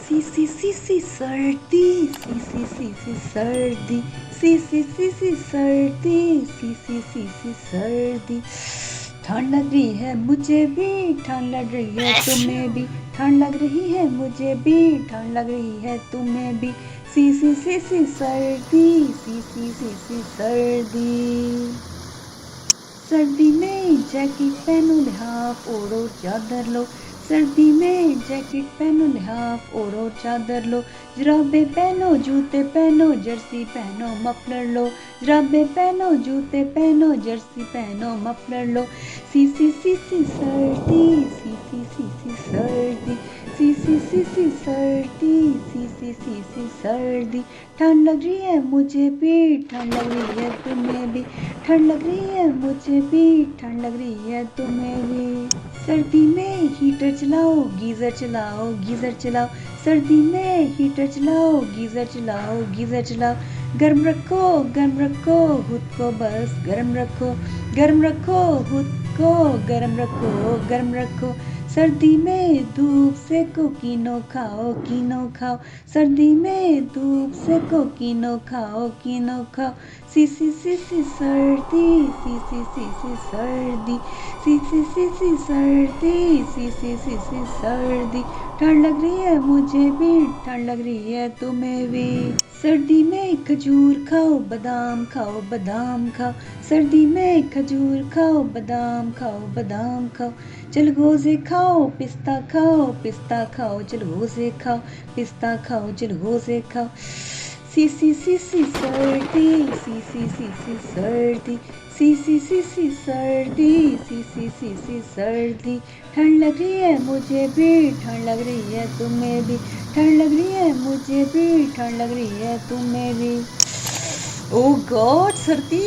सी सर्दी, सी सर्दी, सी सर्दी, सी सर्दी। ठंड लग रही है मुझे भी, ठंड लग रही है तुम्हें भी, ठंड लग रही है मुझे भी, ठंड लग रही है तुम्हें भी। सी सर्दी, सी सर्दी। सर्दी में जैकेट पहनो लिहाफ ओढ़ो चादर लो, सर्दी में जैकेट पहनो लिहाफ ओढ़ो चादर लो। जुराबे पहनो जूते पहनो जर्सी पहनो मफलर लो, जुराबे पहनो जूते पहनो जर्सी पहनो मफलर लो। सी सर्दी, सी सर्दी, सी सर्दी, सी सर्दी। ठंड लग रही है मुझे भी, ठंड लग रही है तुम्हें भी, ठंड लग रही है मुझे भी, ठंड लग रही है तुम्हें भी। सर्दी में हीटर चलाओ गीजर चलाओ गीजर चलाओ, सर्दी में हीटर चलाओ गीजर चलाओ गीजर चलाओ। गर्म रखो खुद को बस गर्म रखो, गर्म रखो खुद को गर्म रखो, गर्म रखो। सर्दी में धूप सेको कीनो खाओ कीनो खाओ, सर्दी में धूप सेको कीनो खाओ कीनो खाओ। सी सर्दी, सी सर्दी, सी सर्दी, सी सर्दी। ठंड लग रही है मुझे भी, ठंड लग रही है तुम्हें भी। सर्दी में खजूर खाओ बादाम खाओ बादाम खाओ, सर्दी में खजूर खाओ बादाम खाओ बादाम खाओ। जलगोजे खाओ पिस्ता खाओ पिस्ता खाओ, जलगोजे खाओ पिस्ता खाओ जलगोजे खाओ। सी सर्दी, सी सर्दी, सी सर्दी, सी सर्दी। ठंड लग रही है मुझे भी, ठंड लग रही है तुम्हें भी, ठंड लग रही है मुझे भी, ठंड लग रही है तुम्हें भी। ओ गॉड सर्दी।